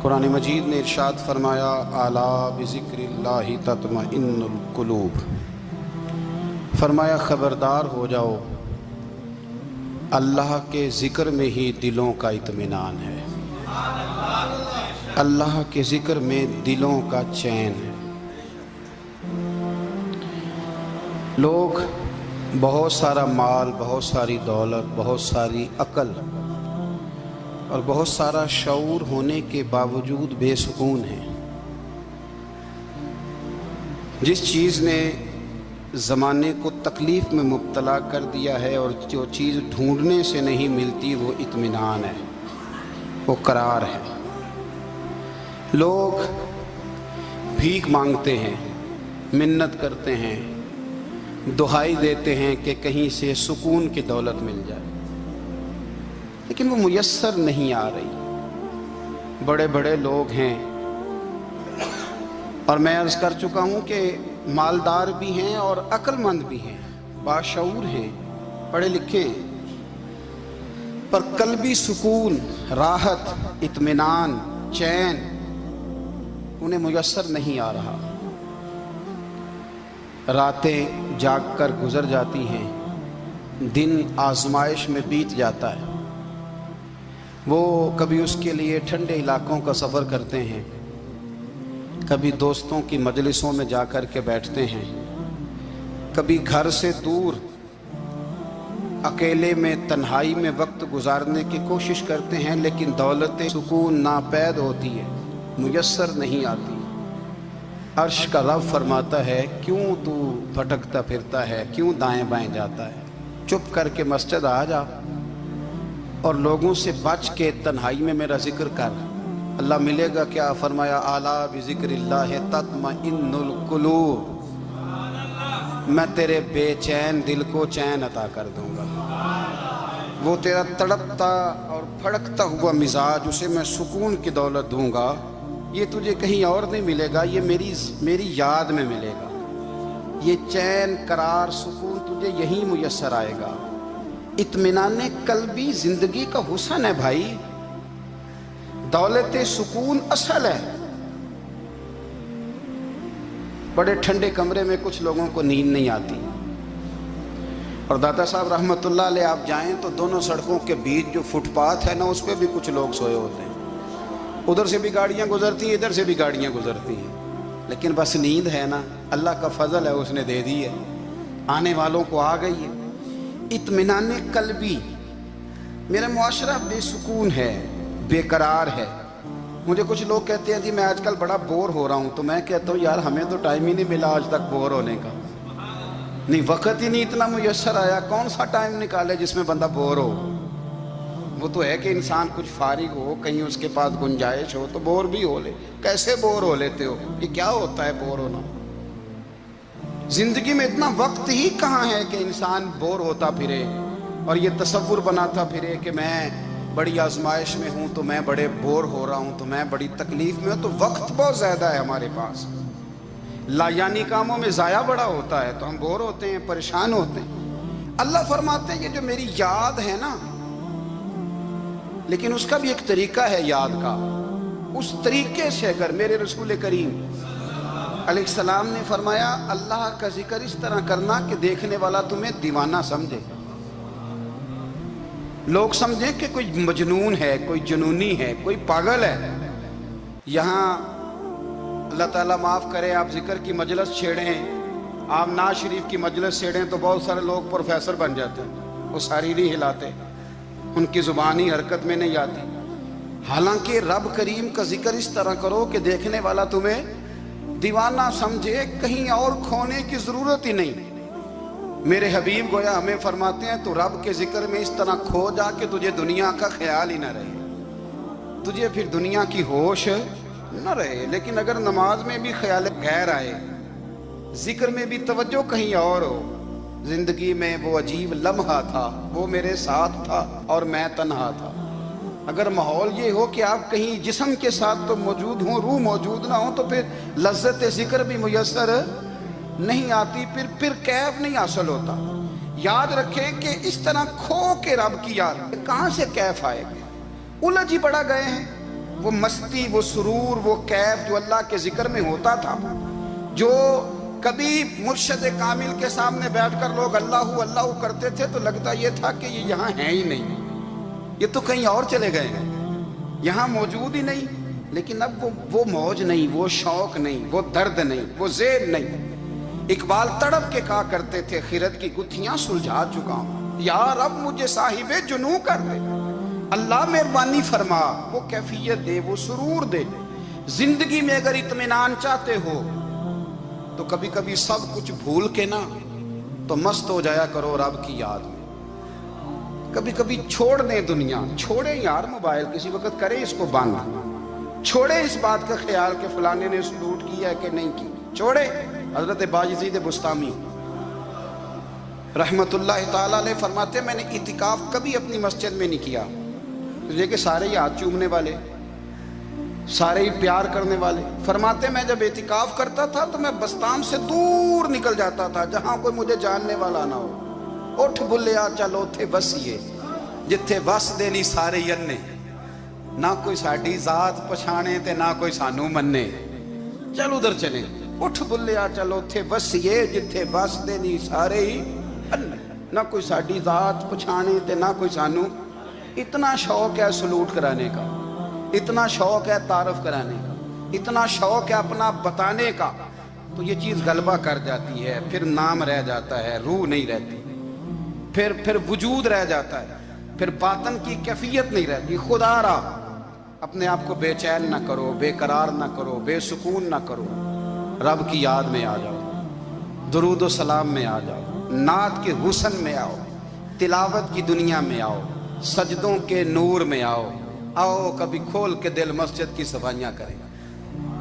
قرآن مجید نے ارشاد فرمایا الا بذکراللہ تطمئن القلوب، فرمایا خبردار ہو جاؤ، اللہ کے ذکر میں ہی دلوں کا اطمینان ہے، اللہ کے ذکر میں دلوں کا چین ہے۔ لوگ بہت سارا مال، بہت ساری دولت، بہت ساری عقل اور بہت سارا شعور ہونے کے باوجود بے سکون ہیں۔ جس چیز نے زمانے کو تکلیف میں مبتلا کر دیا ہے اور جو چیز ڈھونڈنے سے نہیں ملتی وہ اطمینان ہے، وہ قرار ہے۔ لوگ بھیک مانگتے ہیں، منت کرتے ہیں، دہائی دیتے ہیں کہ کہیں سے سکون کی دولت مل جائے، لیکن وہ میسر نہیں آ رہی۔ بڑے بڑے لوگ ہیں، اور میں عرض کر چکا ہوں کہ مالدار بھی ہیں اور عقل مند بھی ہیں، باشعور ہیں، پڑھے لکھے ہیں، پر قلبی سکون، راحت، اطمینان، چین انہیں میسر نہیں آ رہا۔ راتیں جاگ کر گزر جاتی ہیں، دن آزمائش میں بیت جاتا ہے۔ وہ کبھی اس کے لیے ٹھنڈے علاقوں کا سفر کرتے ہیں، کبھی دوستوں کی مجلسوں میں جا کر کے بیٹھتے ہیں، کبھی گھر سے دور اکیلے میں تنہائی میں وقت گزارنے کی کوشش کرتے ہیں، لیکن دولت سکون ناپید ہوتی ہے، میسر نہیں آتی۔ عرش کا رب فرماتا ہے کیوں تو بھٹکتا پھرتا ہے، کیوں دائیں بائیں جاتا ہے، چپ کر کے مسجد آ جا اور لوگوں سے بچ کے تنہائی میں میرا ذکر کر۔ اللہ ملے گا کیا؟ فرمایا الا بذکر اللہ تطمئن القلوب، میں تیرے بے چین دل کو چین عطا کر دوں گا۔ وہ تیرا تڑپتا اور پھڑکتا ہوا مزاج، اسے میں سکون کی دولت دوں گا۔ یہ تجھے کہیں اور نہیں ملے گا، یہ میری یاد میں ملے گا۔ یہ چین، قرار، سکون تجھے یہیں میسر آئے گا۔ اطمینان قلبی زندگی کا حسن ہے بھائی، دولت سکون اصل ہے۔ بڑے ٹھنڈے کمرے میں کچھ لوگوں کو نیند نہیں آتی، اور دادا صاحب رحمۃ اللہ علیہ آپ جائیں تو دونوں سڑکوں کے بیچ جو فٹ پاتھ ہے نا، اس پہ بھی کچھ لوگ سوئے ہوتے ہیں۔ ادھر سے بھی گاڑیاں گزرتی ہیں، ادھر سے بھی گاڑیاں گزرتی ہیں، لیکن بس نیند ہے نا، اللہ کا فضل ہے، اس نے دے دی ہے، آنے والوں کو آ گئی ہے۔ اطمینان قلبی، میرا معاشرہ بے سکون ہے، بے قرار ہے۔ مجھے کچھ لوگ کہتے ہیں جی میں آج کل بڑا بور ہو رہا ہوں، تو میں کہتا ہوں یار ہمیں تو ٹائم ہی نہیں ملا آج تک بور ہونے کا، نہیں وقت ہی نہیں اتنا میسر آیا، کون سا ٹائم نکالے جس میں بندہ بور ہو؟ وہ تو ہے کہ انسان کچھ فارغ ہو، کہیں اس کے پاس گنجائش ہو تو بور بھی ہو لے۔ کیسے بور ہو لیتے ہو؟ یہ کیا ہوتا ہے بور ہونا؟ زندگی میں اتنا وقت ہی کہاں ہے کہ انسان بور ہوتا پھرے اور یہ تصور بناتا پھرے کہ میں بڑی آزمائش میں ہوں، تو میں بڑے بور ہو رہا ہوں، تو میں بڑی تکلیف میں ہوں۔ تو وقت بہت زیادہ ہے ہمارے پاس، لا یعنی کاموں میں ضائع بڑا ہوتا ہے، تو ہم بور ہوتے ہیں، پریشان ہوتے ہیں۔ اللہ فرماتے ہیں یہ جو میری یاد ہے نا، لیکن اس کا بھی ایک طریقہ ہے یاد کا، اس طریقے سے اگر میرے رسول کریم علیہ السلام نے فرمایا اللہ کا ذکر اس طرح کرنا کہ دیکھنے والا تمہیں دیوانہ سمجھے، لوگ سمجھیں کہ کوئی مجنون ہے، کوئی جنونی ہے، کوئی پاگل ہے۔ یہاں اللہ تعالیٰ معاف کرے، آپ ذکر کی مجلس چھیڑیں، آپ نعت شریف کی مجلس چھیڑیں تو بہت سارے لوگ پروفیسر بن جاتے ہیں، وہ ساری نہیں ہلاتے، ان کی زبانی حرکت میں نہیں آتی۔ حالانکہ رب کریم کا ذکر اس طرح کرو کہ دیکھنے والا تمہیں دیوانہ سمجھے، کہیں اور کھونے کی ضرورت ہی نہیں۔ میرے حبیب گویا ہمیں فرماتے ہیں تو رب کے ذکر میں اس طرح کھو جا کہ تجھے دنیا کا خیال ہی نہ رہے، تجھے پھر دنیا کی ہوش نہ رہے۔ لیکن اگر نماز میں بھی خیال غیر آئے، ذکر میں بھی توجہ کہیں اور ہو، زندگی میں وہ عجیب لمحہ تھا، وہ میرے ساتھ تھا اور میں تنہا تھا۔ اگر ماحول یہ ہو کہ آپ کہیں جسم کے ساتھ تو موجود ہوں، روح موجود نہ ہو، تو پھر لذت ذکر بھی میسر نہیں آتی، پھر کیف نہیں حاصل ہوتا۔ یاد رکھیں کہ اس طرح کھو کے رب کی یاد کہاں سے کیف آئے گا؟ الجھ ہی بڑا گئے ہیں، وہ مستی، وہ سرور، وہ کیف جو اللہ کے ذکر میں ہوتا تھا، جو کبھی مرشد کامل کے سامنے بیٹھ کر لوگ اللہ اللہ کرتے تھے تو لگتا یہ تھا کہ یہ یہاں ہیں ہی نہیں، یہ تو کہیں اور چلے گئے ہیں، یہاں موجود ہی نہیں۔ لیکن اب وہ موج نہیں، وہ شوق نہیں، وہ درد نہیں، وہ زیر نہیں۔ اقبال تڑپ کے کہا کرتے تھے خرد کی گتھیاں سلجھا چکا ہوں، یار اب مجھے صاحب جنوں کر دے، اللہ مہربانی فرما، وہ کیفیت دے، وہ سرور دے۔ زندگی میں اگر اطمینان چاہتے ہو تو کبھی کبھی سب کچھ بھول کے نا تو مست ہو جایا کرو رب کی یاد میں۔ کبھی کبھی چھوڑ دیں دنیا، چھوڑیں یار موبائل، کسی وقت کریں اس کو بند، چھوڑیں اس بات کا خیال کہ فلانے نے سلوٹ کیا ہے کہ نہیں کی، چھوڑیں۔ حضرت باجزید بستامی رحمت اللہ تعالیٰ علیہ فرماتے میں نے اعتکاف کبھی اپنی مسجد میں نہیں کیا، یہ کہ سارے ہی ہاتھ چومنے والے، سارے ہی پیار کرنے والے۔ فرماتے میں جب اعتکاف کرتا تھا تو میں بستام سے دور نکل جاتا تھا جہاں کوئی مجھے جاننے والا نہ ہو۔ اٹھ بلیا چلو تھے بسیے جتھے بس دے نہیں سارے ہی انے، نہ کوئی ساڈی ذات پچھانے تے نہ کوئی سانو مننے، چل ادھر چلیں۔ اٹھ بلیا چلو تھے بسیے جتھے بس دے نہیں سارے ہی انے، نہ کوئی ساڈی ذات پچھانے تے نہ کوئی سانو۔ اتنا شوق ہے سلوٹ کرانے کا، اتنا شوق ہے تعارف کرانے کا، اتنا شوق ہے اپنا بتانے کا، تو یہ چیز غلبہ کر جاتی ہے، پھر نام رہ جاتا ہے، روح نہیں رہتی، پھر وجود رہ جاتا ہے، پھر باطن کی کیفیت نہیں رہتی۔ خدا را اپنے آپ کو بے چین نہ کرو، بے قرار نہ کرو، بے سکون نہ کرو، رب کی یاد میں آ جاؤ، درود و سلام میں آ جاؤ، نعت کے حسن میں آؤ، تلاوت کی دنیا میں آؤ، سجدوں کے نور میں آؤ۔ آؤ کبھی کھول کے دل مسجد کی صفائیاں کریں،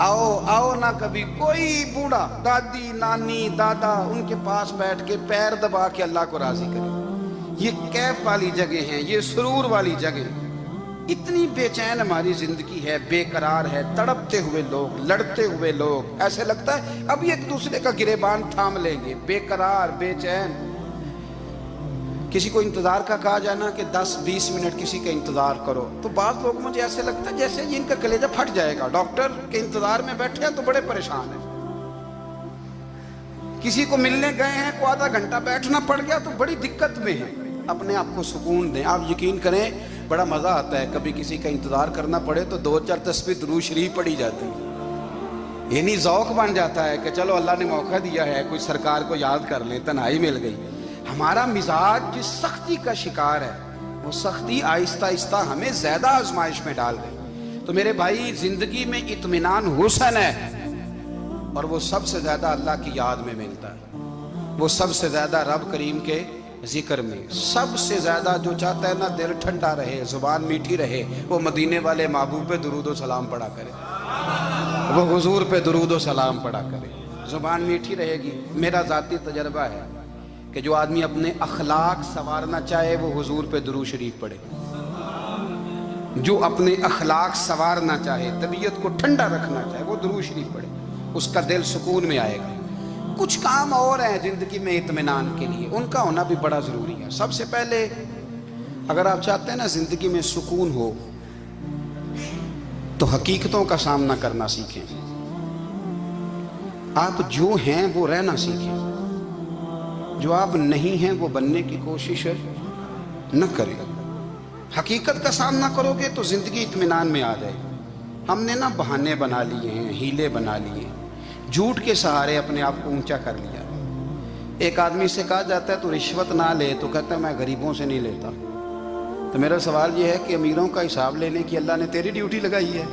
آؤ نہ کبھی کوئی بوڑھا، دادی، نانی، دادا، ان کے پاس بیٹھ کے پیر دبا کے اللہ کو راضی کریں۔ یہ کیف والی جگہ ہیں، یہ سرور والی جگہ۔ اتنی بے چین ہماری زندگی ہے، بے قرار ہے، تڑپتے ہوئے لوگ، لڑتے ہوئے لوگ، ایسے لگتا ہے اب ایک دوسرے کا گریبان تھام لیں گے، بے قرار، بے چین۔ کسی کو انتظار کا کہا جائے نا کہ 10-20 منٹ کسی کا انتظار کرو تو بعض لوگ مجھے ایسے لگتا ہے جیسے ان کا کلیجہ پھٹ جائے گا، ڈاکٹر کے انتظار میں بیٹھے ہیں تو بڑے پریشان ہیں۔ کسی کو ملنے گئے ہیں کو آدھا گھنٹہ بیٹھنا پڑ گیا تو بڑی دقت میں ہے۔ اپنے آپ کو سکون دیں۔ آپ یقین کریں بڑا مزہ آتا ہے، کبھی کسی کا انتظار کرنا پڑے تو 2-4 تسبیح درود شریف پڑھی جاتی ہے، یعنی ذوق بن جاتا ہے کہ چلو اللہ نے موقع دیا ہے، کوئی سرکار کو یاد کر لیں، تنہائی مل گئی۔ ہمارا مزاج جس سختی کا شکار ہے وہ سختی آہستہ آہستہ ہمیں زیادہ آزمائش میں ڈال گئی۔ تو میرے بھائی زندگی میں اطمینان حسن ہے، اور وہ سب سے زیادہ اللہ کی یاد میں ملتا ہے، وہ سب سے زیادہ رب کریم کے ذکر میں، سب سے زیادہ جو چاہتا ہے نا دل ٹھنڈا رہے، زبان میٹھی رہے، وہ مدینے والے محبوب پہ درود و سلام پڑھا کرے، وہ حضور پہ درود و سلام پڑھا کرے، زبان میٹھی رہے گی۔ میرا ذاتی تجربہ ہے کہ جو آدمی اپنے اخلاق سنوارنا چاہے وہ حضور پہ درود شریف پڑھے، جو اپنے اخلاق سنوارنا چاہے، طبیعت کو ٹھنڈا رکھنا چاہے، وہ درود شریف پڑھے، اس کا دل سکون میں آئے گا۔ کچھ کام اور ہیں زندگی میں اطمینان کے لیے، ان کا ہونا بھی بڑا ضروری ہے۔ سب سے پہلے اگر آپ چاہتے ہیں نا زندگی میں سکون ہو تو حقیقتوں کا سامنا کرنا سیکھیں، آپ جو ہیں وہ رہنا سیکھیں، جو آپ نہیں ہیں وہ بننے کی کوشش نہ کریں۔ حقیقت کا سامنا کرو گے تو زندگی اطمینان میں آ جائے۔ ہم نے نا بہانے بنا لیے ہیں، ہیلے بنا لیے ہیں، جھوٹ کے سہارے اپنے آپ کو اونچا کر لیا۔ ایک آدمی سے کہا جاتا ہے تو رشوت نہ لے، تو کہتا ہے میں غریبوں سے نہیں لیتا۔ تو میرا سوال یہ ہے کہ امیروں کا حساب لینے کی اللہ نے تیری ڈیوٹی لگائی ہے،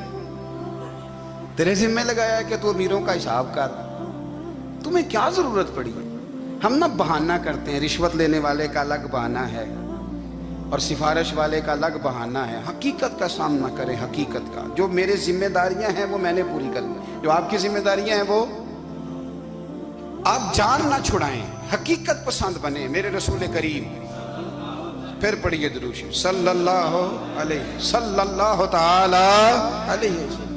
تیرے ذمہ لگایا ہے کہ تو امیروں کا حساب کر، تمہیں کیا ضرورت پڑی؟ ہم نا بہانہ کرتے ہیں، رشوت لینے والے کا الگ بہانہ ہے اور سفارش والے کا الگ بہانہ ہے۔ حقیقت کا سامنا کریں، حقیقت کا۔ جو میرے ذمہ داریاں ہیں وہ میں نے پوری کرنی، جو آپ کی ذمہ داریاں ہیں وہ آپ جان نہ چھڑائیں، حقیقت پسند بنیں۔ میرے رسول کریم، پھر پڑھیے درود شریف صلی اللہ تعالی علیہ وسلم۔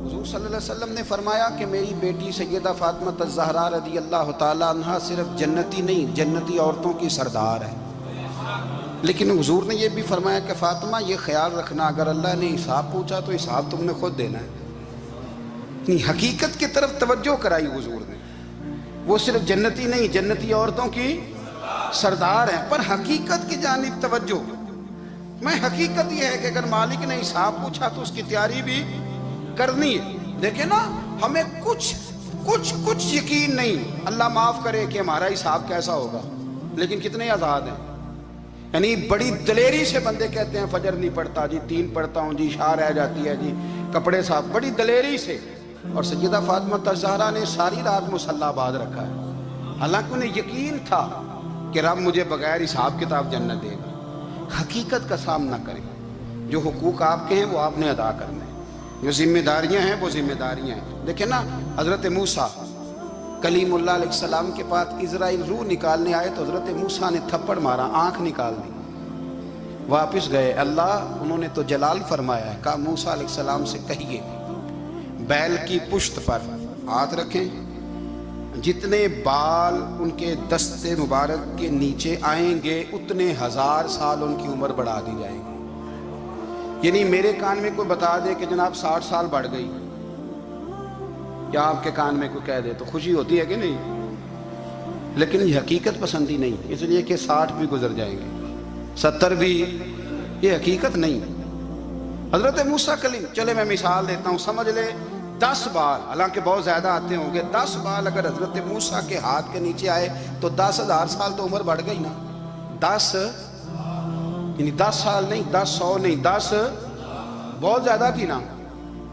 حضور صلی اللہ علیہ وسلم نے فرمایا کہ میری بیٹی سیدہ فاطمہ الزہرا رضی اللہ تعالی عنہا صرف جنتی نہیں، جنتی عورتوں کی سردار ہے، لیکن حضور نے یہ بھی فرمایا کہ فاطمہ یہ خیال رکھنا اگر اللہ نے حساب پوچھا تو حساب تم نے خود دینا ہے۔ حقیقت کی طرف توجہ کرائی حضور نے، وہ صرف جنتی نہیں، جنتی عورتوں کی سردار ہیں، پر حقیقت کی جانب توجہ۔ میں حقیقت یہ ہے کہ اگر مالک نے حساب پوچھا تو اس کی تیاری بھی کرنی ہے۔ دیکھیں نا، ہمیں کچھ یقین نہیں، اللہ معاف کرے کہ ہمارا حساب کیسا ہوگا، لیکن کتنے آزاد ہیں۔ یعنی بڑی دلیری سے بندے کہتے ہیں فجر نہیں پڑھتا جی، 3 پڑھتا ہوں جی، شاہ رہ جاتی ہے جی، کپڑے صاف، بڑی دلیری سے۔ اور سیدہ فاطمہ الزہرا نے ساری رات مصلی باز رکھا ہے، حالانکہ انہیں یقین تھا کہ رب مجھے بغیر حساب کتاب جنت دے گا۔ حقیقت کا سامنا کریں، جو حقوق آپ کے ہیں وہ آپ نے ادا کرنے ہیں، جو ذمہ داریاں ہیں وہ ذمہ داریاں ہیں۔ دیکھیں نا، حضرت موسیٰ کلیم اللہ علیہ السلام کے پاس اسرائیل روح نکالنے آئے تو حضرت موسیٰ نے تھپڑ مارا، آنکھ نکال دی، واپس گئے۔ اللہ انہوں نے تو جلال فرمایا ہے، کہا موسیٰ علیہ السلام سے کہیے بیل کی پشت پر ہاتھ رکھیں، جتنے بال ان کے دست مبارک کے نیچے آئیں گے اتنے 1000 سال ان کی عمر بڑھا دی جائے گی۔ یعنی میرے کان میں کوئی بتا دے کہ جناب 60 سال بڑھ گئی، یا آپ کے کان میں کوئی کہہ دے تو خوشی ہوتی ہے کہ نہیں؟ لیکن یہ حقیقت پسندی نہیں، اس لیے کہ 60 بھی گزر جائیں گے، 70 بھی، یہ حقیقت نہیں۔ حضرت موسیٰ کلیم، چلے میں مثال دیتا ہوں، سمجھ لے 10 بال، حالانکہ بہت زیادہ آتے ہوں گے، 10 بال اگر حضرت موسیٰ کے ہاتھ کے نیچے آئے تو 10,000 سال تو عمر بڑھ گئی نا۔ 10 یعنی 10 سال نہیں، 10 100 نہیں، 10 بہت زیادہ تھی نا۔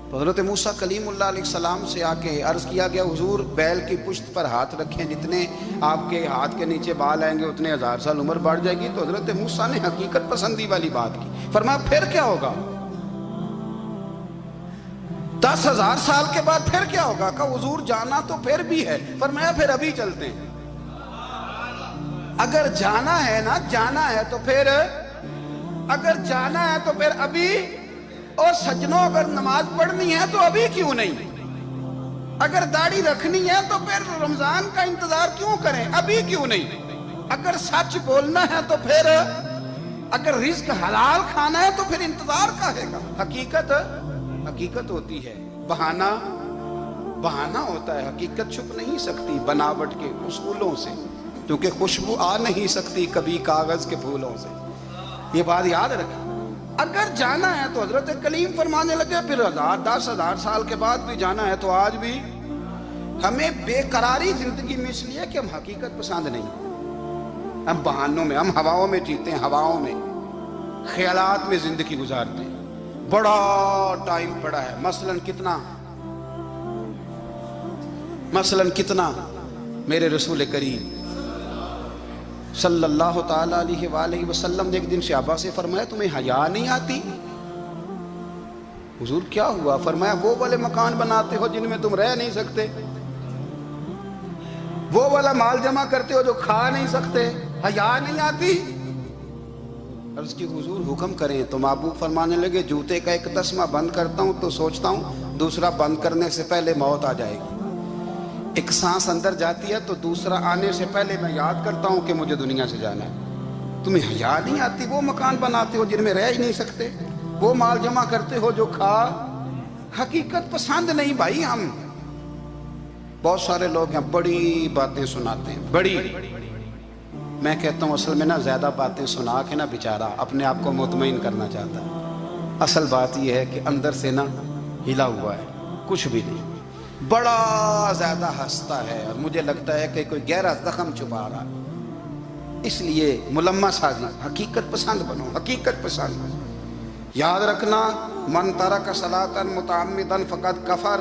تو حضرت موسیٰ کلیم اللہ علیہ السلام سے آ کے عرض کیا گیا حضور بیل کی پشت پر ہاتھ رکھیں، جتنے آپ کے ہاتھ کے نیچے بال آئیں گے اتنے 1000 سال عمر بڑھ جائے گی۔ تو حضرت موسیٰ نے حقیقت پسندی والی بات کی، فرمایا پھر کیا ہوگا؟ 10,000 سال کے بعد پھر کیا ہوگا؟ کہ حضور جانا تو پھر بھی ہے، فرمایا پھر ابھی چلتے ہیں۔ اگر جانا ہے نا، جانا ہے تو پھر، اگر جانا ہے تو پھر ابھی، اور سجنوں اگر نماز پڑھنی ہے تو ابھی کیوں نہیں؟ اگر داڑھی رکھنی ہے تو پھر رمضان کا انتظار کیوں کریں، ابھی کیوں نہیں؟ اگر سچ بولنا ہے تو پھر، اگر رزق حلال کھانا ہے تو پھر انتظار کا ہے گا۔ حقیقت ہوتی ہے، بہانہ ہوتا ہے، حقیقت چھپ نہیں سکتی بناوٹ کے اصولوں سے، کیونکہ خوشبو آ نہیں سکتی کبھی کاغذ کے پھولوں سے۔ یہ بات یاد رکھیں، اگر جانا ہے تو حضرت کلیم فرمانے لگے پھر 10,000 سال کے بعد بھی جانا ہے تو آج بھی ہمیں بے قراری زندگی میں، اس لیے کہ ہم حقیقت پسند نہیں، ہم بہانوں میں، ہم ہواؤں میں جیتے ہیں، ہواؤں میں، خیالات میں زندگی گزارتے ہیں۔ بڑا ٹائم پڑا ہے، مثلاً کتنا میرے رسول کریم صلی اللہ تعالیٰ علیہ وآلہ وسلم نے ایک دن صحابہ سے فرمایا تمہیں حیا نہیں آتی؟ حضور کیا ہوا؟ فرمایا وہ والے مکان بناتے ہو جن میں تم رہ نہیں سکتے، وہ والا مال جمع کرتے ہو جو کھا نہیں سکتے، حیا نہیں آتی؟ عرض کی حضور حکم کریں تو محبوب فرمانے لگے جوتے کا ایک تسمہ بند کرتا ہوں تو سوچتا ہوں دوسرا بند کرنے سے پہلے موت آ جائے گی، ایک سانس اندر جاتی ہے تو دوسرا آنے سے پہلے میں یاد کرتا ہوں کہ مجھے دنیا سے جانا ہے۔ تمہیں حیا نہیں آتی؟ وہ مکان بناتے ہو جن میں رہ ہی نہیں سکتے، وہ مال جمع کرتے ہو جو کھا، حقیقت پسند نہیں بھائی۔ ہم بہت سارے لوگ ہیں بڑی باتیں سناتے ہیں، بڑی، میں کہتا ہوں اصل میں نا زیادہ باتیں سنا کے نا بیچارہ اپنے آپ کو مطمئن کرنا چاہتا ہے، اصل بات یہ ہے کہ اندر سے نا ہلا ہوا ہے، کچھ بھی نہیں، بڑا زیادہ ہنستا ہے اور مجھے لگتا ہے کہ کوئی گہرا زخم چھپا رہا ہے۔ اس لیے ملمہ سازی، حقیقت پسند بنو، حقیقت پسند۔ یاد رکھنا من ترک صلاۃ متعمدا فقد کفر،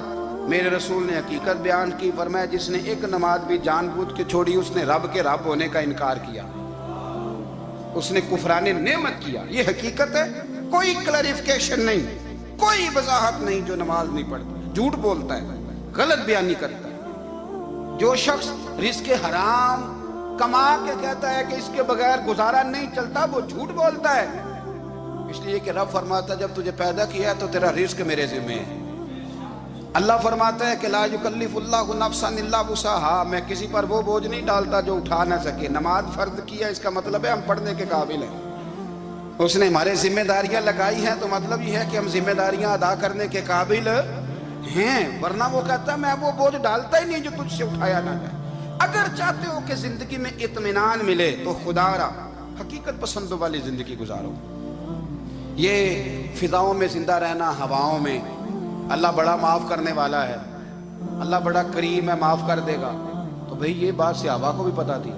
میرے رسول نے حقیقت بیان کی، فرمایا جس نے ایک نماز بھی جان بوجھ کے چھوڑی اس نے رب کے رب ہونے کا انکار کیا، اس نے کفران نعمت کیا۔ یہ حقیقت ہے، کوئی کلیریفیکیشن نہیں، کوئی وضاحت نہیں۔ جو نماز نہیں پڑھتا، جھوٹ بولتا ہے، غلط بیانی کرتا ہے، جو شخص رزق حرام کما کے کہتا ہے کہ اس کے بغیر گزارا نہیں چلتا، وہ جھوٹ بولتا ہے۔ اس لیے کہ رب فرماتا ہے جب تجھے پیدا کیا ہے تو تیرا رزق میرے ذمہ ہے۔ اللہ فرماتا ہے کہ لا یکلف اللہ نفسا الا وسعها، میں کسی پر وہ بوجھ نہیں ڈالتا جو اٹھا نہ سکے۔ نماز فرض کیا، اس کا مطلب ہے ہم پڑھنے کے قابل ہیں، उसने हमारे जिम्मेदारियां लगाई हैं तो मतलब ये है कि हम जिम्मेदारियां अदा करने के काबिल हैं, वरना वो कहता है मैं वो बोझ डालता ही नहीं जो तुझसे उठाया ना जाए। अगर चाहते हो कि जिंदगी में इत्मीनान मिले तो खुदारा हकीकत पसंदों वाली जिंदगी गुजारो। ये फिजाओं में जिंदा रहना, हवाओं में, अल्लाह बड़ा माफ करने वाला है, अल्लाह बड़ा करीम है, माफ कर देगा, तो भाई ये बात सहाबा को भी पता थी,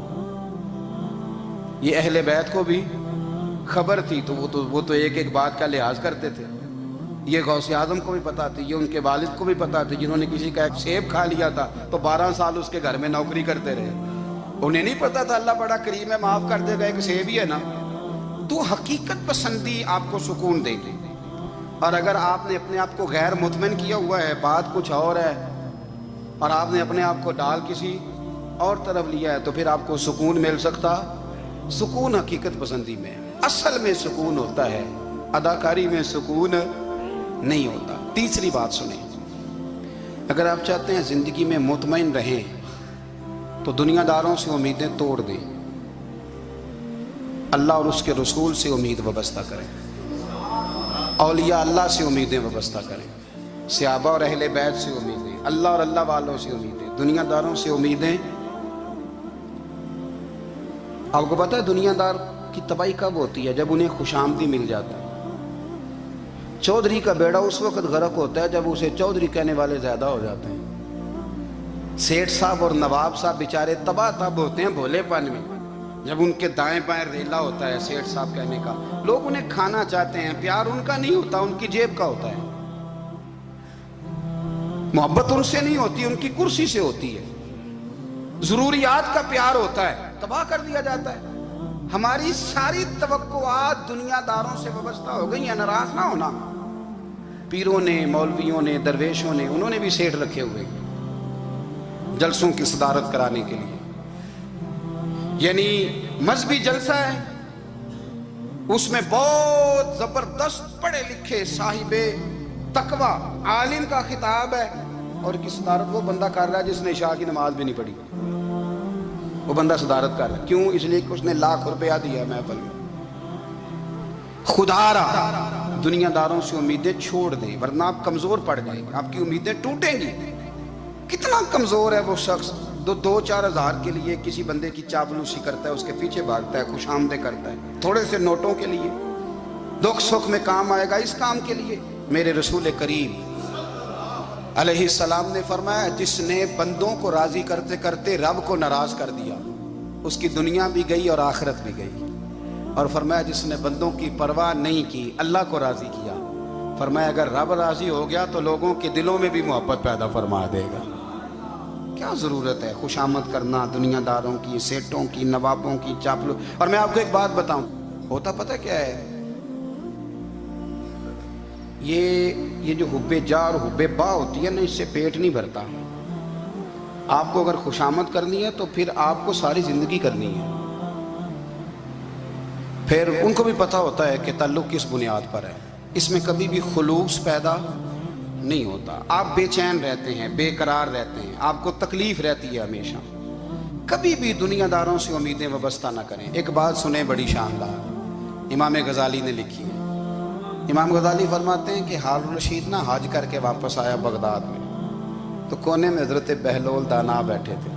ये अहले बैत को भी खबर थी, तो वो तो एक एक बात का लिहाज करते थे। ये गौसे आजम को भी पता थी, ये उनके वालिद को भी पता थी, जिन्होंने किसी का एक सेब खा लिया था तो 12 साल उसके घर में नौकरी करते रहे। उन्हें नहीं पता था अल्लाह बड़ा करीम है, माफ कर देगा, एक सेब ही है ना। तो हकीकत पसंदी आपको सुकून देगी। और अगर आपने अपने आप को गैर मुतमिन किया हुआ है, बात कुछ और है, और आपने अपने आप को डाल किसी और तरफ लिया है, तो फिर आपको सुकून मिल सकता? सुकून हकीकत पसंदी में, असल में सुकून होता है, अदाकारी में सुकून नहीं होता। तीसरी बात सुने, अगर आप चाहते हैं जिंदगी में मुतमईन रहें तो दुनियादारों से उम्मीदें तोड़ दें, अल्लाह और उसके रसूल से उम्मीद वाबस्ता करें, औलिया अल्लाह से उम्मीदें वाबस्ता करें, सहाबा और अहले बैत से उम्मीदें, अल्लाह और अल्लाह वालों से उम्मीदें, दुनियादारों से उम्मीदें। आपको पता है दुनियादार की तबाही कब होती है? जब उन्हें खुशामदी मिल जाता है। चौधरी का बेड़ा उस वक्त गरक होता है जब उसे चौधरी कहने वाले ज्यादा हो जाते हैं। सेठ साहब और नवाब साहब बेचारे तबाह तब होते हैं भोलेपन में, जब उनके दाएं बाएं रेला होता है सेठ साहब कहने का। लोग उन्हें खाना चाहते हैं, प्यार उनका नहीं होता, उनकी जेब का होता है। मोहब्बत उनसे नहीं होती, उनकी कुर्सी से होती है। जरूरियात का प्यार होता है, तबाह कर दिया जाता है। हमारी सारी तवक्कुआत दुनियादारों से वाबस्ता हो गई है। नाराज ना होना, पीरों ने, मौलवियों ने, दरवेशों ने, उन्होंने भी सेठ रखे हुए जलसों की सदारत कराने के लिए। यानी मजहबी जलसा है, उसमें बहुत जबरदस्त पढ़े लिखे साहिबे तकवा आलिम का खिताब है, और की सदारत वो बंदा कर रहा है जिसने इशा की नमाज भी नहीं पढ़ी। वो बंदा सदारत कर रहा है, क्यों? इसलिए कि उसने लाख रुपया दिया महफिल में। खुदारा दुनियादारों से उम्मीदें छोड़ दें, वरना आप कमजोर पड़ जाएंगे, आपकी उम्मीदें टूटेंगी। कितना कमजोर है वो शख्स जो 2-4 हज़ार के लिए किसी बंदे की चापलूसी करता है, उसके पीछे भागता है, खुशामदे करता है, थोड़े से नोटों के लिए। दुख सुख में काम आएगा इस काम के लिए। मेरे रसूल करीम अलैहिस्सलाम ने फरमाया, जिसने बंदों को राजी करते करते रब को नाराज कर दिया, उसकी दुनिया भी गई और आखिरत भी गई। और फरमाया जिसने बंदों की परवाह नहीं की, अल्लाह को राजी किया, फरमाया अगर रब राजी हो गया तो लोगों के दिलों में भी मोहब्बत पैदा फरमा देगा। क्या जरूरत है खुशामद करना दुनियादारों की, सेठों की, नवाबों की, चापलू। और मैं आपको एक बात बताऊं, होता पता क्या है, ये जो हुब्बे जा और हुब्बे बा होती है ना, इससे पेट नहीं भरता। आपको अगर खुशामद करनी है तो फिर आपको सारी जिंदगी करनी है। फिर उनको भी पता होता है कि ताल्लुक किस बुनियाद पर है, इसमें कभी भी खुलूस पैदा नहीं होता। आप बेचैन रहते हैं, बेकरार रहते हैं, आपको तकलीफ रहती है हमेशा। कभी भी दुनियादारों से उम्मीदें वाबस्ता ना करें। एक बात सुने बड़ी शानदार, इमाम गजाली ने लिखी है। इमाम गजाली फरमाते हैं कि हारून रशीद ना हज करके वापस आया बगदाद में, तो कोने में हजरत बहलोल दाना बैठे थे।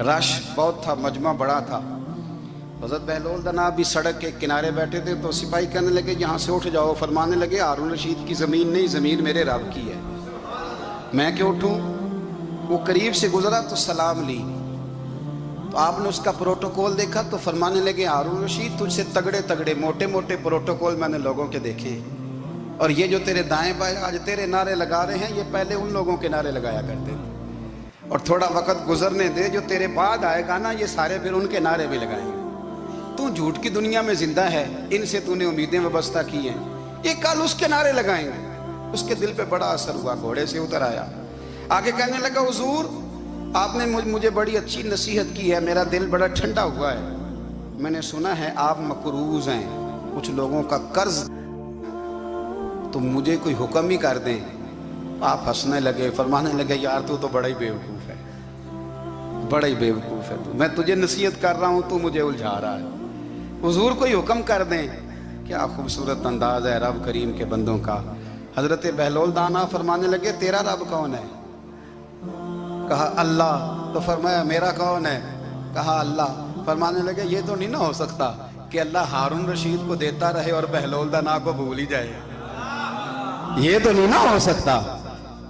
रश बहुत था, मजमा बड़ा था। हजरत बहलोल दाना भी सड़क के किनारे बैठे थे, तो सिपाही कहने लगे यहाँ से उठ जाओ। फरमाने लगे हारून रशीद की ज़मीन नहीं, ज़मीन मेरे रब की है, मैं क्यों उठूँ? वो करीब से गुजरा तो सलाम ली, तो आपने उसका प्रोटोकॉल देखा तो फरमाने लगे हारून रशीद तुझसे तगड़े तगड़े मोटे मोटे प्रोटोकॉल मैंने लोगों के देखे हैं, और ये जो तेरे दाएं बाएं आज तेरे नारे लगा रहे हैं, ये पहले उन लोगों के नारे लगाया करते थे। और थोड़ा वक्त गुजरने दे, जो तेरे बाद आएगा ना, ये सारे फिर उनके नारे भी लगाएंगे। तू झूठ की दुनिया में जिंदा है, इनसे तूने उम्मीदें वाबस्ता की हैं, ये कल उसके नारे लगाएंगे। उसके दिल पे बड़ा असर हुआ, घोड़े से उतर आया, आगे कहने लगा हुजूर आपने मुझे बड़ी अच्छी नसीहत की है, मेरा दिल बड़ा ठंडा हुआ है। मैंने सुना है आप मकरूज हैं, कुछ लोगों का कर्ज, तो मुझे कोई हुक्म ही कर दें। आप हंसने लगे, फरमाने लगे यार तू तो बड़ा ही बेवकूफ़ है, बड़ा ही बेवकूफ़ है तू, मैं तुझे नसीहत कर रहा हूँ, तू मुझे उलझा रहा है। हुजूर कोई हुक्म कर दें। क्या खूबसूरत अंदाज है रब करीम के बंदों का। हजरत बहलोल दाना फरमाने लगे तेरा रब कौन है? कहा अल्लाह। तो फरमाया मेरा कौन है? कहा अल्लाह। फरमाने लगे ये तो नहीं ना हो सकता कि अल्लाह हारून रशीद को देता रहे और बहलोल दाना को भूल ही जाए। ये तो नहीं ना हो सकता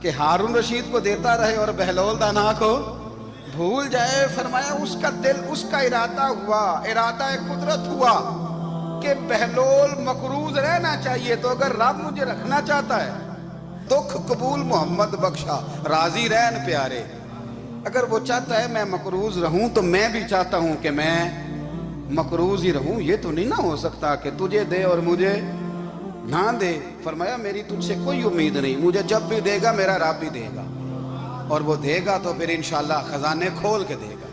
कि हारून रशीद को देता रहे और बहलोल दाना को भूल जाए। फरमाया उसका दिल, उसका इरादा हुआ, इरादा एक कुदरत हुआ कि बहलोल मकरूज रहना चाहिए। तो अगर रब मुझे रखना चाहता है, दुख कबूल मोहम्मद बख्शा राजी रहन प्यारे, अगर वो चाहता है मैं मकरूज रहूं तो मैं भी चाहता हूं कि मैं मकरूज ही रहूं। ये तो नहीं ना हो सकता कि तुझे दे और मुझे ना दे। फरमाया मेरी तुझसे कोई उम्मीद नहीं, मुझे जब भी देगा मेरा रब भी देगा, और वो देगा तो फिर इंशाल्लाह खजाने खोल के देगा।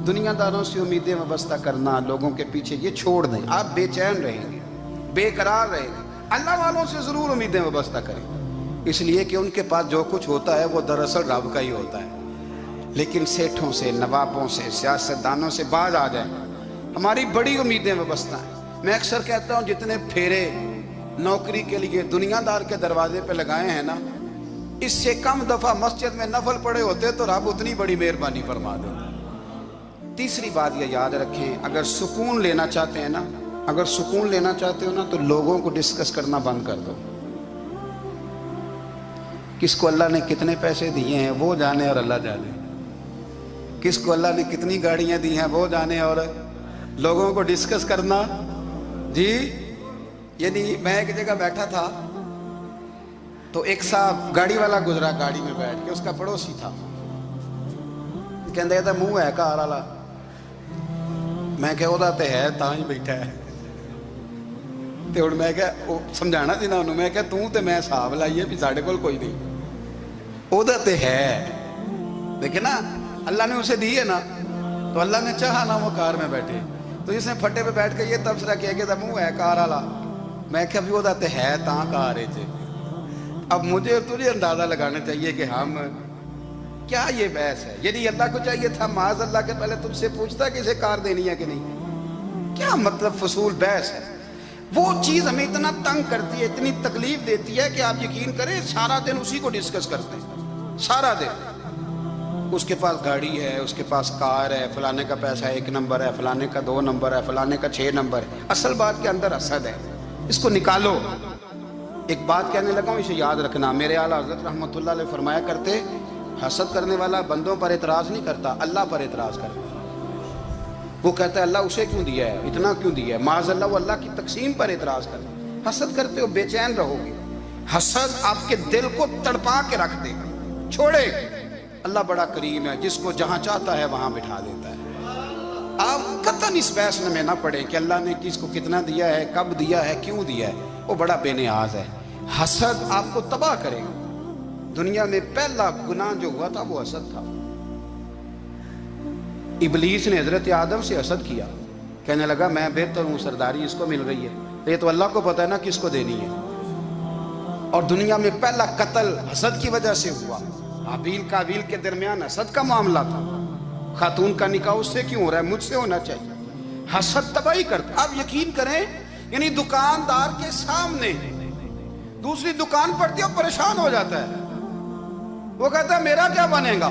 दुनियादारों से उम्मीदें वाबस्ता करना, लोगों के पीछे, ये छोड़ दें। आप बेचैन रहेंगे, बेकरार रहेंगे। अल्लाह वालों से ज़रूर उम्मीदें वाबस्ता करें, इसलिए कि उनके पास जो कुछ होता है वो दरअसल रब का ही होता है। लेकिन सेठों से, नवाबों से, सियासतदानों से बाज आ जाए, हमारी बड़ी उम्मीदें वाबस्ता हैं। मैं अक्सर कहता हूँ जितने फेरे नौकरी के लिए दुनियादार के दरवाजे पे लगाए हैं ना, इससे कम दफा मस्जिद में नफल पड़े होते तो रब उतनी बड़ी मेहरबानी फरमा देता। तीसरी बात ये याद रखें, अगर सुकून लेना चाहते हैं ना, अगर सुकून लेना चाहते हो ना, तो लोगों को डिस्कस करना बंद कर दो। किसको अल्लाह ने कितने पैसे दिए हैं वो जाने और अल्लाह जाने, किसको अल्लाह ने कितनी गाड़ियां दी हैं वो जाने, और लोगों को डिस्कस करना जी। यानी मैं एक जगह बैठा था तो एक साहब गाड़ी वाला गुजरा, गाड़ी में बैठ के, उसका पड़ोसी था, कहता मुंह है कार वाला। मैं क्या ਉਹਦਾ ਤੇ ਹੈ ਤਾਂ ਹੀ बैठा है। ਤੇ ਹੁਣ मैं क्या समझाना ਸੀ ਨਾ ਉਹਨੂੰ, मैं क्या ਤੂੰ ਤੇ ਮੈਂ ਹਿਸਾਬ ਲਾਈਏ ਵੀ ਸਾਡੇ ਕੋਲ ਕੋਈ नहीं, ਉਹਦਾ ਤੇ है। देखे ना अल्लाह ने उसे दी है ना, तो अल्लाह ने चाहा ना वो कार में बैठे, तो इसने फट्टे पे बैठ के ये तबसरा किया कि मुंह है कार वाला। मैं क्या भी ਉਹਦਾ ਤੇ है ਤਾਂ कार है। अब मुझे और तुझे अंदाजा लगाना चाहिए कि हम क्या ये बहस है। यदि अल्लाह को चाहिए था माज अल्लाह के पहले तुझसे पूछता कि इसे कार देनी है कि नहीं। क्या मतलब फसूल बहस है। वो चीज हमें इतना तंग करती है, इतनी तकलीफ देती है कि आप यकीन करें सारा दिन उसी को डिस्कस करते हैं, सारा दिन। उसके पास गाड़ी है, उसके पास कार है, फलाने का पैसा 1 नंबर है, फलाने का 2 नंबर है, फलाने का 6 नंबर है। असल बात के अंदर हसद है, इसको निकालो। एक बात कहने लगा हूँ, इसे याद रखना। मेरे आला हज़रत रहमतुल्लाह अलैह फरमाया करते, हसद करने वाला बंदों पर एतराज़ नहीं करता, अल्लाह पर एतराज़ करता। वो कहता है अल्लाह उसे क्यों दिया है, इतना क्यों दिया है, माज़अल्लाह वो अल्लाह की तकसीम पर एतराज़ करता। हसद करते हो बेचैन रहोगे, हसद आपके दिल को तड़पा के रख देगा, छोड़े। अल्लाह बड़ा करीम है, जिसको जहाँ चाहता है वहाँ बिठा देता है। आप कतन इस बहस में ना पड़े कि अल्लाह ने किसको कितना दिया है, कब दिया है, क्यों दिया है, वो बड़ा बेनियाज है। हसद आपको तबाह करेगा। दुनिया में पहला गुनाह जो हुआ था वो हसद था। इबलीस ने हजरत आदम से हसद किया, कहने लगा मैं बेहतर हूँ, सरदारी इसको मिल रही है, ये तो अल्लाह को पता है ना किसको देनी है। और दुनिया में पहला कत्ल हसद की वजह से हुआ। हाबील काबील के दरमियान हसद का मामला था। खातून का निकाह उससे क्यों हो रहा है, मुझसे होना चाहिए। हसद तबाही करता। अब यकीन करें, यानी दुकानदार के सामने दूसरी दुकान पड़ती है और परेशान हो जाता है। वो कहता है मेरा क्या बनेगा,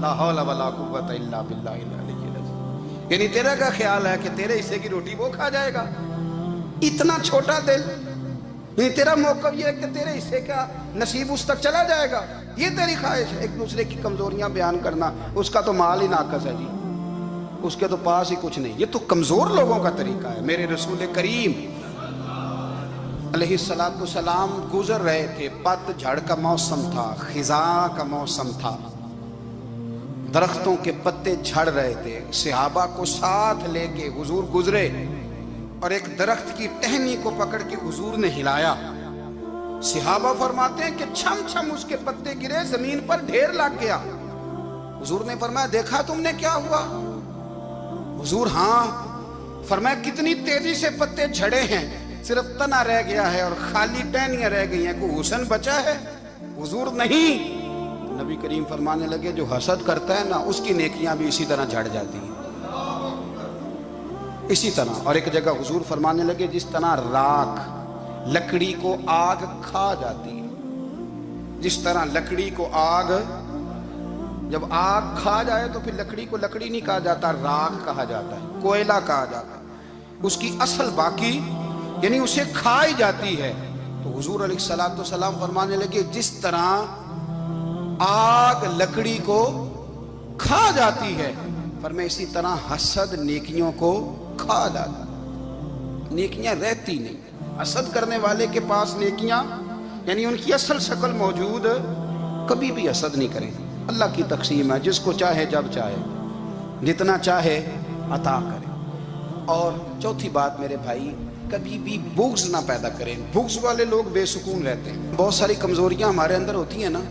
ला हौला वला कुव्वता इल्ला बिल्लाहिल अलिय्यिल अज़ीम। यानी तेरा क्या ख्याल है कि तेरे हिस्से की रोटी वो खा जाएगा, इतना छोटा दिल। यानी तेरा मौक़िफ़ ये है कि तेरे हिस्से का नसीब उस तक चला जाएगा, ये तेरी ख्वाहिश है। एक दूसरे की कमजोरियां बयान करना, उसका तो माल ही नाकस है जी, उसके तो पास ही कुछ नहीं। ये तो कमजोर लोगों का तरीका है। मेरे रसूल करीम अलैहिस्सलातु सलाम गुजर रहे थे, पतझड़ का मौसम था, खिजा का मौसम था, दरख्तों के पत्ते झड़ रहे थे। सहाबा को साथ लेके हुजूर गुजरे और एक दरख्त की टहनी को पकड़ के हुजूर ने हिलाया। सहाबा फरमाते हैं कि छम छम उसके पत्ते गिरे, जमीन पर ढेर लग गया। हुजूर ने फरमाया देखा तुमने क्या हुआ। हुजूर हाँ। फरमाया कितनी तेजी से पत्ते झड़े हैं, सिर्फ तना रह गया है और खाली टहनियां रह गई हैं, कोई हुस्न बचा है। हुजूर नहीं। नबी करीम फरमाने लगे जो हसद करता है ना, उसकी नेकियां भी इसी तरह झड़ जाती हैं। इसी तरह और एक जगह हुजूर फरमाने लगे जिस तरह राख लकड़ी को आग खा जाती है, जिस तरह लकड़ी को आग, जब आग खा जाए तो फिर लकड़ी को लकड़ी नहीं कहा जाता, राख कहा जाता है, कोयला कहा जाता है, उसकी असल बाकी यानी उसे खाई जाती है। तो हुजूर अलैहिस्सलाम फरमाने लगे जिस तरह आग लकड़ी को खा जाती है, फरमाया इसी तरह हसद नेकियों को खा जाता है, नेकियां रहती नहीं। हसद करने वाले के पास नेकियां यानी उनकी असल शक्ल मौजूद, कभी भी हसद नहीं करें। अल्लाह की तक़सीम है, जिसको चाहे जब चाहे जितना चाहे अता करे। और चौथी बात मेरे भाई, कभी भी बुग़्ज़ ना पैदा करें। बुग़्ज़ वाले लोग बेसुकून रहते हैं। बहुत सारी कमज़ोरियां हमारे अंदर होती हैं ना,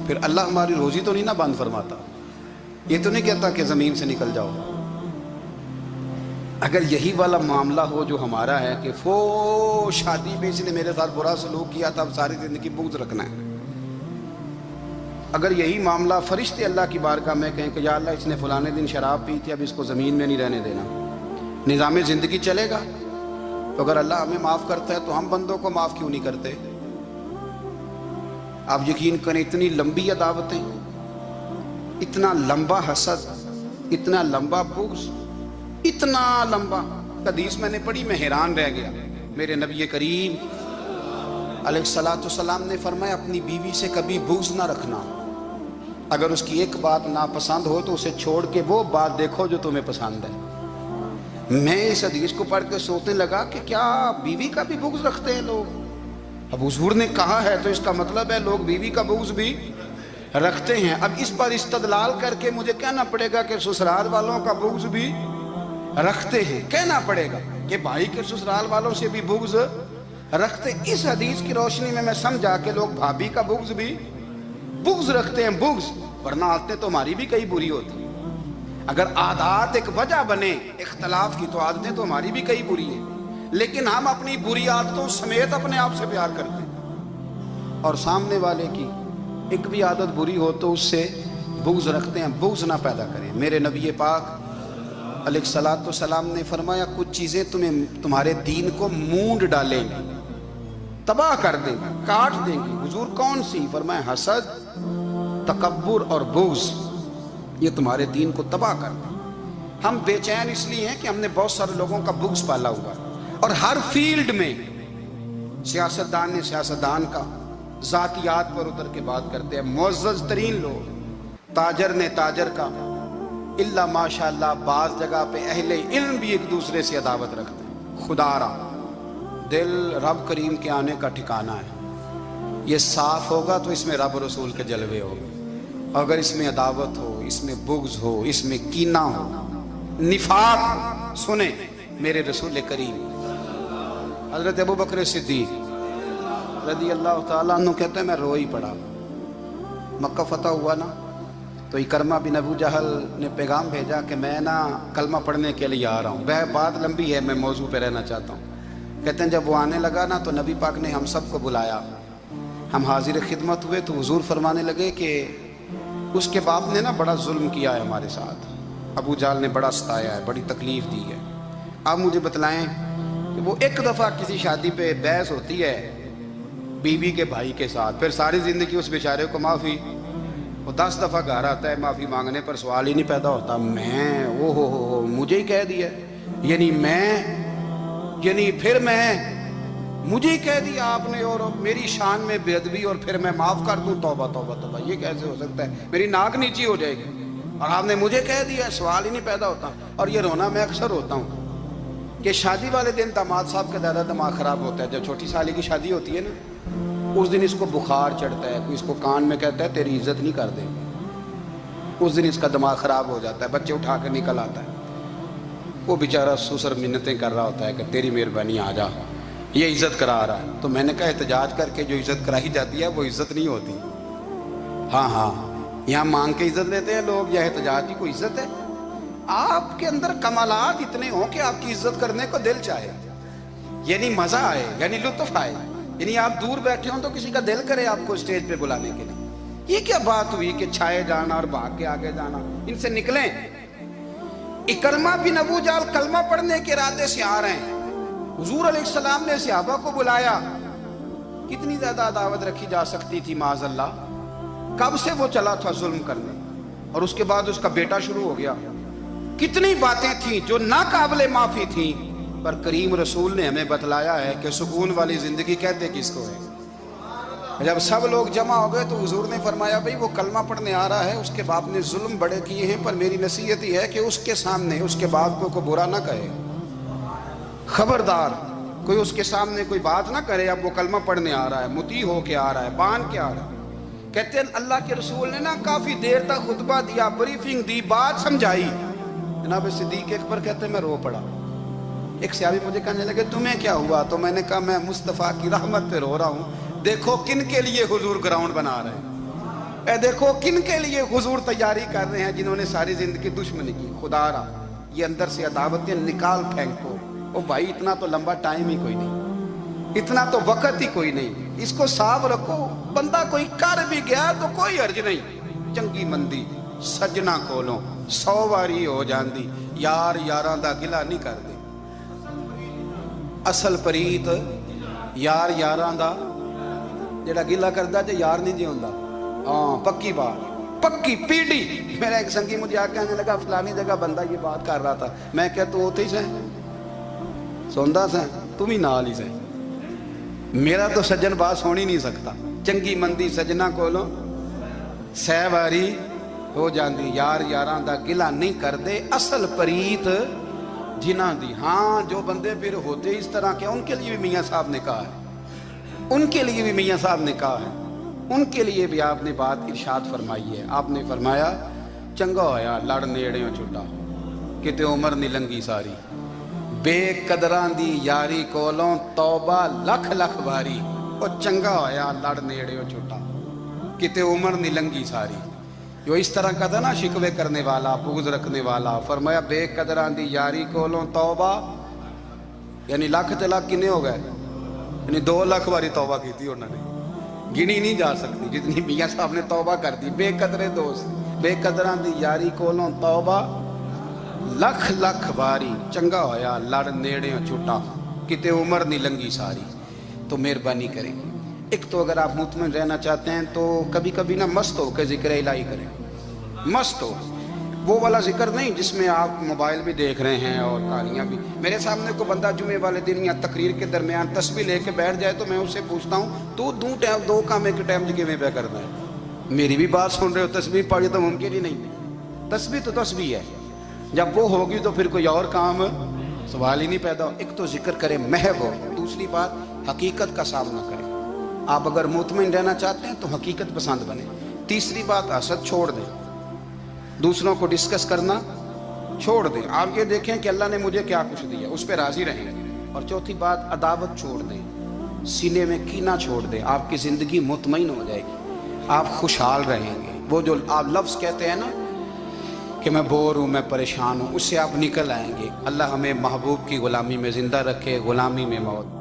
फिर अल्लाह हमारी रोज़ी तो नहीं ना बंद फरमाता, ये तो नहीं कहता कि ज़मीन से निकल जाओ। अगर यही वाला मामला हो जो हमारा है कि वो शादी में इसने मेरे साथ बुरा सलूक किया था, अब सारी ज़िंदगी बुग़्ज़ रखना है, अगर यही मामला फरिश्ते अल्लाह की बारगाह में कहें कि या अल्लाह इसने फलाने दिन शराब पी थी, अब इसको ज़मीन में नहीं रहने देना, निज़ाम ज़िंदगी चलेगा। तो अगर अल्लाह हमें माफ़ करता है तो हम बंदों को माफ़ क्यों नहीं करते? आप यकीन करें, इतनी लंबी अदावतें, इतना लंबा हसद, इतना लंबा बुग़्ज़, इतना लंबा। हदीस मैंने पढ़ी, मैं हैरान रह गया। मेरे नबी करीम अलैहिस्सलाम ने फरमाया अपनी बीवी से कभी बुग़्ज़ ना रखना, अगर उसकी एक बात नापसंद हो तो उसे छोड़ के वो बात देखो जो तुम्हें पसंद है। मैं इस हदीस को पढ़ के सोचने लगा कि क्या बीवी का भी बुग़्ज़ रखते हैं लोग? अब हुजूर ने कहा है तो इसका मतलब है लोग बीवी का बुग़्ज़ भी रखते हैं। अब इस पर इस्तदलाल करके मुझे कहना पड़ेगा कि ससुराल वालों का बुग़्ज़ भी रखते हैं, कहना पड़ेगा कि भाई के ससुराल वालों से भी बुग़्ज़ रखते। इस हदीस की रोशनी में मैं समझा कि लोग भाभी का बुग़्ज़ भी बुग़्ज़ रखते हैं, बुग़्ज़, वरना आदतें तो हमारी भी कई बुरी होती। अगर आदत एक वजह बने इख्तलाफ की तो आदतें तो हमारी भी कई बुरी हैं, लेकिन हम अपनी बुरी आदतों समेत अपने आप से प्यार करते हैं और सामने वाले की एक भी आदत बुरी हो तो उससे बुग़्ज़ रखते हैं। बुग़्ज़ ना पैदा करें। मेरे नबी पाक अलैहिस्सलाम ने फरमाया कुछ चीज़ें तुम्हारे दीन को मूंड डालेंगी, तबाह कर देंगी, काट देंगी। हुजूर कौन सी? फरमाया हसद, तकब्बुर और बुग़्ज़, ये तुम्हारे दीन को तबाह कर दें। हम बेचैन इसलिए हैं कि हमने बहुत सारे लोगों का बुग़्ज़ पाला हुआ है और हर फील्ड में सियासतदान ने सियासतदान का, ज़ातियात पर उतर के बात करते हैं, मुअज़्ज़ज़ तरीन लोग, ताजर ने ताजर का, इल्ला माशाअल्लाह बाज़ जगह पे अहले इल्म भी एक दूसरे से अदावत रखते हैं। खुदारा दिल रब करीम के आने का ठिकाना है। ये साफ होगा तो इसमें रब रसूल के जलवे होंगे। अगर इसमें अदावत हो, इसमें बुग़्ज़ हो, इसमें कीना हो, निफाक, सुने मेरे रसूल करीम हज़रत अबू बकर सिद्दीक़ रज़ी अल्लाह ताला अन्हु कहते हैं मैं रो ही पड़ा। मक्का फतह हुआ ना, तो इकरमा बिन अबू जहल ने पैगाम भेजा कि मैं ना कलमा पढ़ने के लिए आ रहा हूँ। वह बात लंबी है, मैं मौजू पे रहना चाहता हूँ। कहते हैं जब वो आने लगा ना तो नबी पाक ने हम सबको बुलाया, हम हाजिर खिदमत हुए तो हुजूर फरमाने लगे कि उसके बाप ने ना बड़ा जुल्म किया है हमारे साथ, अबू जहल ने बड़ा सताया है, बड़ी तकलीफ़ दी है। आप मुझे बतलाएं कि वो एक दफ़ा किसी शादी पे बहस होती है बीवी के भाई के साथ, फिर सारी ज़िंदगी उस बेचारे को माफ़ी, वो 10 दफ़ा घर आता है माफ़ी मांगने पर सवाल ही नहीं पैदा होता। मैं ओ हो मुझे ही कह दिया, यानी मैं, यानी फिर मैं, मुझे ही कह दिया आपने और मेरी शान में बेअदबी और फिर मैं माफ़ कर दूँ? तौबा तौबा तौबा, ये कैसे हो सकता है? मेरी नाक नीची हो जाएगी और आपने मुझे कह दिया, सवाल ही नहीं पैदा होता। और ये रोना मैं अक्सर होता हूँ कि शादी वाले दिन दामाद साहब का ज़्यादा दिमाग ख़राब होता है। जब छोटी साली की शादी होती है ना, उस दिन इसको बुखार चढ़ता है, कोई इसको कान में कहता है तेरी इज्जत नहीं कर दे, उस दिन इसका दिमाग ख़राब हो जाता है, बच्चे उठा कर निकल आता है। वो बेचारा सुसर मिन्नतें कर रहा होता है कि तेरी मेहरबानी आ जा, ये इज़्ज़त करा रहा है। तो मैंने कहा एहतजाज करके जो इज़्ज़त कराई जाती है वो इज़्ज़त नहीं होती। हाँ हाँ, यहाँ मांग के इज़्ज़त लेते हैं लोग, यह एहतजाज की कोई इज़्ज़त है? आपके अंदर कमालात इतने हों कि आपकी इज़्ज़त करने को दिल चाहे, यानी मज़ा आए, यानी लुत्फ़ आए, यानी आप दूर बैठे हों तो किसी का दिल करे आपको स्टेज पे बुलाने के लिए। ये क्या बात हुई कि छाए जाना और भाग के आगे जाना? इनसे निकलें। इकरमा बिन अबू जाल कलमा पढ़ने के इरादे से आ रहे हैं। हुजूर अलैहिस्सलाम ने सहाबा को बुलाया। कितनी ज्यादा दावत रखी जा सकती थी माज़अल्लाह। कब से वो चला था जुल्म करने, और उसके बाद उसका बेटा शुरू हो गया। कितनी बातें थी जो ना काबिले माफी थी, पर करीम रसूल ने हमें बतलाया है कि सुकून वाली जिंदगी कहते किसको है। जब सब लोग जमा हो गए तो हुजूर ने फरमाया, भाई वो कलमा पढ़ने आ रहा है, उसके बाप ने जुल्म बड़े किए हैं, पर मेरी नसीहत ही है कि उसके सामने उसके बाप को बुरा ना कहे। खबरदार कोई उसके सामने कोई बात ना करे। अब वो कलमा पढ़ने आ रहा है, मुती हो के आ रहा है, बांध के आ रहा है। कहते हैं अल्लाह के रसूल ने ना काफी देर तक खुतबा दिया, ब्रीफिंग दी, बात समझाई। जनाब सिद्दीक अकबर कहते हैं मैं रो पड़ा। एक सहाबी मुझे कहने लगे तुम्हें क्या हुआ? तो मैंने कहा मैं मुस्तफ़ा की रहमत पे रो रहा हूँ। देखो किन के लिए हुजूर ग्राउंड बना रहे हैं, देखो किन के लिए हुजूर तैयारी कर रहे हैं, जिन्होंने सारी जिंदगी दुश्मनी की। खुदारा ये अंदर से अदावतें निकाल फेंको। ओ भाई इतना तो लंबा टाइम ही कोई नहीं, इतना तो वक्त ही कोई नहीं, इसको साफ रखो। बंदा कोई कर भी गया तो कोई अर्ज नहीं। चंगी मंदी सजना कोलों 100 वारी हो जाती, यार यारां दा गिला नहीं करदे। असल प्रीत यार यारां दा जेड़ा गिला करदा जे यार नहीं जिंदा। हाँ पक्की बात, पक्की पीढ़ी। मेरा एक संगी मुझे आके कहने लगा फलानी जगह बंदा ये बात कर रहा था। मैं क्या तू उते ही से सौंदा से, तुम ही नाल ही से। मेरा तो सज्जन बात सुन ही नहीं सकता। चंगी मंदी सजना कोलों 100 वारी हो जाती, यार यारां दा गिला नहीं करदे। असल प्रीत जिन्हां दी। हाँ जो बंदे फिर होते इस तरह के, उनके लिए भी मियाँ साहब ने कहा है, उनके लिए भी मियाँ साहब ने कहा है, उनके लिए भी आपने बात इरशाद फरमाई है। आपने फरमाया चंगा होया लड़ नेड़ियों छुटा, किते उम्र नहीं लंगी सारी। बेकदरां दी यारी कोलों तौबा लख लख बारी। और चंगा होया लड़ नेड़ियों छुटा, किते उम्र नहीं लंगी सारी। जो इस तरह का था ना, शिकवे करने वाला, बुग़्ज़ रखने वाला। फरमाया बेकदरां दी यारी कोलों तौबा, यानी लख ते लख किन्ने हो गए, यानी 2 लाख बारी तौबा की थी उन्होंने, गिनी नहीं जा सकती जितनी मियाँ साहब ने तौबा कर दी। बेकदरे दोस्त बेकदरां दी यारी कोलों तौबा लख लख बारी। चंगा होया लड़ नेड़ियों छुटा, किते उम्र नहीं लंगी सारी। तो मेहरबानी करें, एक तो अगर आप मुतमईन रहना चाहते हैं तो कभी कभी ना मस्त हो के जिक्र इलाही करें। मस्त हो, वो वाला जिक्र नहीं जिसमें आप मोबाइल भी देख रहे हैं और कहानियाँ भी। मेरे सामने को बंदा जुमे वाले दिन या तकरीर के दरमियान तस्बीह लेके बैठ जाए तो मैं उससे पूछता हूँ तू दो काम एक टाइम किमें पे करना है। मेरी भी बात सुन रहे हो, तस्बीह पढ़ी तो मुमकिन ही नहीं। तस्बीह तो तस्बीह है, जब वो होगी तो फिर कोई और काम सवाल ही नहीं पैदा हो। एक तो जिक्र करें महव हो, दूसरी बात हकीकत का सामना करें। आप अगर मुतमईन रहना चाहते हैं तो हकीकत पसंद बने। तीसरी बात हसद छोड़ दें, दूसरों को डिस्कस करना छोड़ दें। आप ये देखें कि अल्लाह ने मुझे क्या कुछ दिया, उस पर राजी रहें। और चौथी बात अदावत छोड़ दें, सीने में कीना छोड़ दें। आपकी ज़िंदगी मुतमईन हो जाएगी, आप खुशहाल रहेंगे। वो जो आप लफ्ज़ कहते हैं ना कि मैं बोर हूँ, मैं परेशान हूँ, उससे आप निकल आएंगे। अल्लाह हमें महबूब की ग़ुलामी में ज़िंदा रखे, ग़ुलामी में मौत।